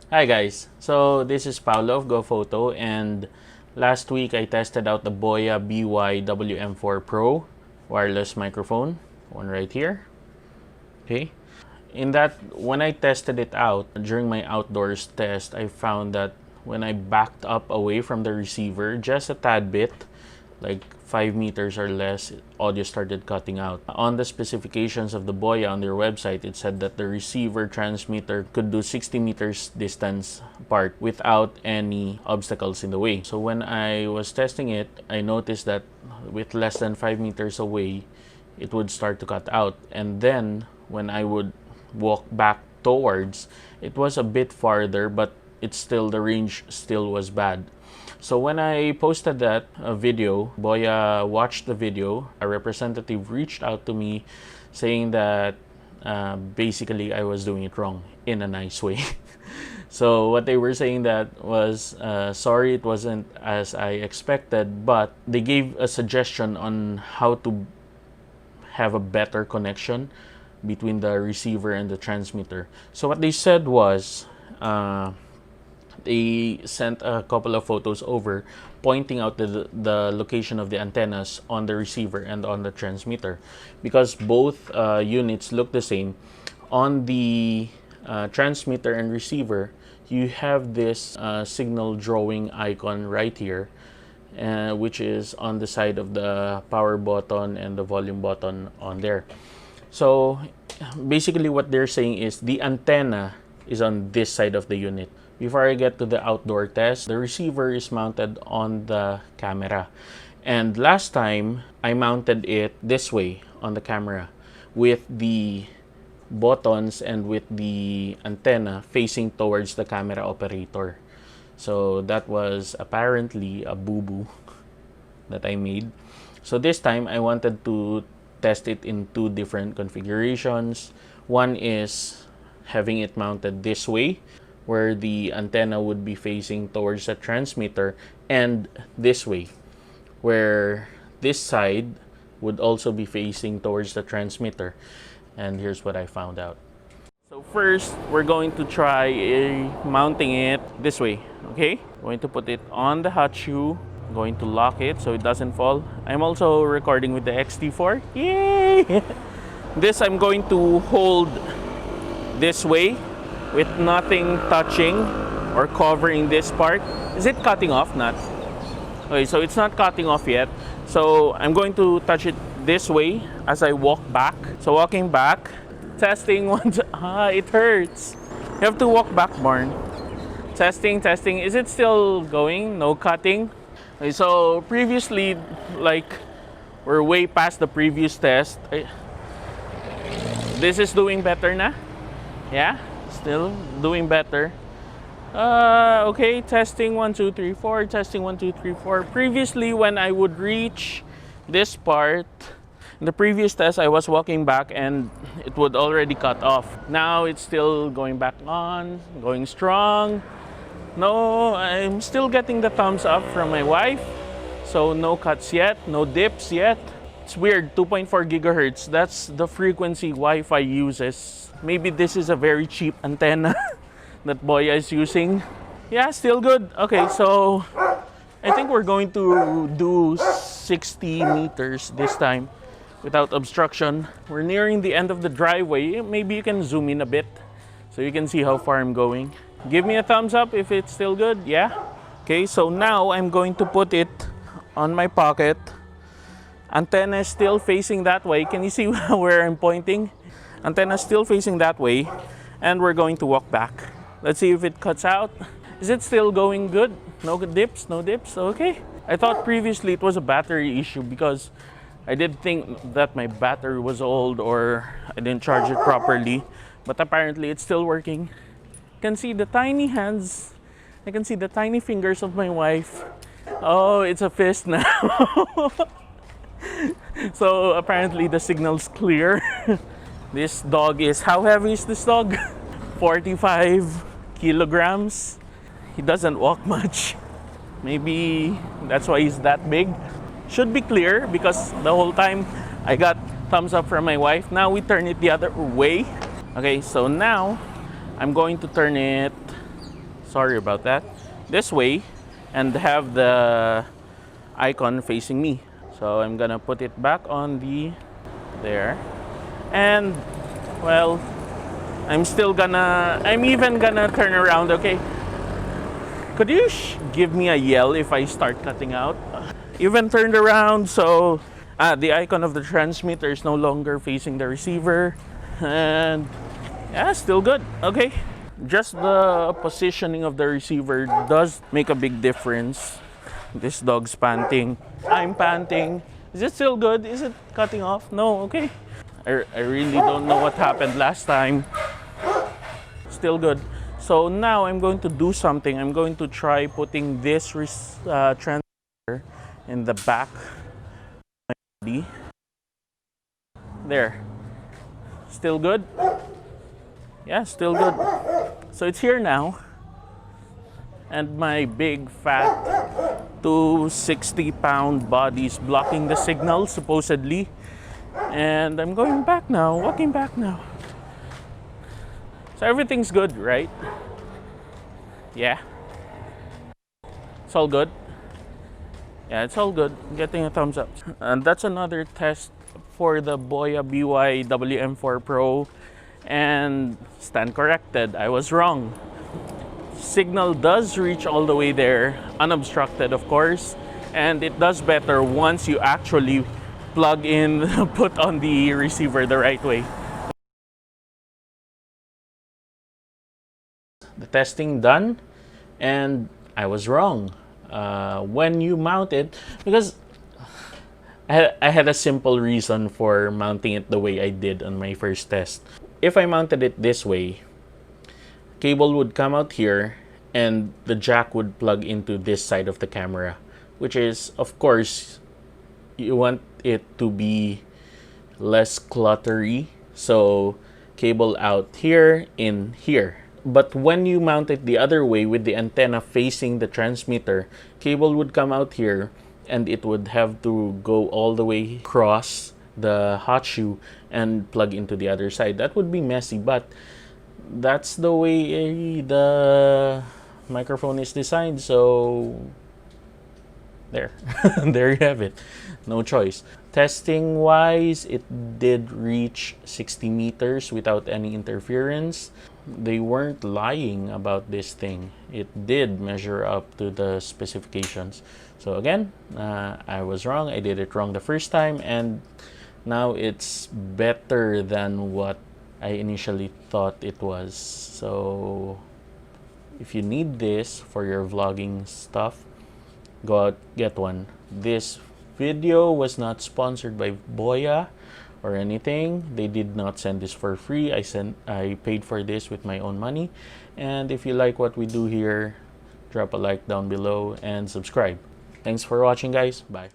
Hi guys, so this is Paolo of GoPhoto, and last week I tested out the Boya BY-WM4 PRO wireless microphone, one right here. Okay, in that, when I tested it out during my outdoors test, I found that when I backed up away from the receiver just a tad bit, like 5 meters or less, audio started cutting out. On the specifications of the Boya on their website, it said that the receiver transmitter could do 60 meters distance apart without any obstacles in the way. So when I was testing it, I noticed that with less than 5 meters away, it would start to cut out. And then when I would walk back towards, it was a bit farther, but the range still was bad. So when I posted that video, Boya watched the video. A representative reached out to me saying that basically I was doing it wrong in a nice way. So what they were saying that was, sorry, it wasn't as I expected, but they gave a suggestion on how to have a better connection between the receiver and the transmitter. So what they said was, they sent a couple of photos over pointing out the location of the antennas on the receiver and on the transmitter, because both units look the same. On the transmitter and receiver, you have this signal drawing icon right here, which is on the side of the power button and the volume button on there. So basically what they're saying is the antenna is on this side of the unit. Before I get to the outdoor test, the receiver is mounted on the camera. And last time, I mounted it this way on the camera with the buttons and with the antenna facing towards the camera operator. So that was apparently a boo-boo that I made. So this time, I wanted to test it in two different configurations. One is having it mounted this way, where the antenna would be facing towards the transmitter, and this way, where this side would also be facing towards the transmitter. And here's what I found out. So first, we're going to try mounting it this way, okay? Going to put it on the hot shoe, going to lock it so it doesn't fall. I'm also recording with the XT4. Yay! This I'm going to hold this way with nothing touching or covering this part. Is it cutting off? Not. Okay, so it's not cutting off yet. So I'm going to touch it this way as I walk back. So walking back, testing once. It hurts. You have to walk back, Barn. Testing. Is it still going? No cutting. Okay, so previously, like, we're way past the previous test. This is doing better na? Yeah? Still doing better. Okay, testing 1 2 3 4, testing 1 2 3 4. Previously, when I would reach this part in the previous test, I was walking back and it would already cut off. Now it's still going back on, going strong. No, I'm still getting the thumbs up from my wife. So no cuts yet, no dips yet. It's weird, 2.4 gigahertz. That's the frequency Wi-Fi uses. Maybe this is a very cheap antenna that Boya is using. Yeah, still good. Okay, so I think we're going to do 60 meters this time without obstruction. We're nearing the end of the driveway. Maybe you can zoom in a bit so you can see how far I'm going. Give me a thumbs up if it's still good. Yeah? Okay, so now I'm going to put it on my pocket. Antenna is still facing that way. Can you see where I'm pointing? Antenna still facing that way, and we're going to walk back. Let's see if it cuts out. Is it still going good? No dips, no dips. Okay. I thought previously it was a battery issue because I did think that my battery was old or I didn't charge it properly, but apparently it's still working. You can see the tiny hands. I can see the tiny fingers of my wife. Oh, it's a fist now. So apparently the signal's clear. This dog is, how heavy is this dog? 45 kilograms. He doesn't walk much. Maybe that's why he's that big. Should be clear because the whole time I got thumbs up from my wife. Now we turn it the other way. Okay, so now I'm going to turn it sorry about that, this way and have the icon facing me. So I'm gonna put it back on the there, and well, I'm even gonna turn around. Okay, could you give me a yell if I start cutting out? Even turned around, so the icon of the transmitter is no longer facing the receiver, and yeah, still good. Okay, just the positioning of the receiver does make a big difference. This dog's panting. I'm panting. Is it still good? Is it cutting off? No, okay. I really don't know what happened last time. Still good. So now I'm going to do something. I'm going to try putting this transmitter in the back of my body. There. Still good? Yeah, still good. So it's here now. And my big fat 260-pound body is blocking the signal, supposedly. And I'm going back now, walking back now. So everything's good, right? Yeah. It's all good. Yeah, it's all good. I'm getting a thumbs up. And that's another test for the Boya BY-WM4 PRO. And stand corrected, I was wrong. Signal does reach all the way there, unobstructed of course, and it does better once you actually plug in, put on the receiver the right way. The testing done, and I was wrong. When you mount it, because I had a simple reason for mounting it the way I did on my first test. If I mounted it this way, cable would come out here and the jack would plug into this side of the camera, which is, of course, you want it to be less cluttery, so cable out here, in here. But when you mount it the other way with the antenna facing the transmitter, cable would come out here and it would have to go all the way across the hot shoe and plug into the other side. That would be messy, but that's the way the microphone is designed, so there. There you have it. No choice. Testing wise, it did reach 60 meters without any interference. They weren't lying about this thing. It did measure up to the specifications. So again, I was wrong. I did it wrong the first time, and now it's better than what I initially thought it was. So if you need this for your vlogging stuff, go out, get one. This video was not sponsored by Boya or anything. They did not send this for free. I paid for this with my own money. And if you like what we do here, drop a like down below and subscribe. Thanks for watching, guys. Bye.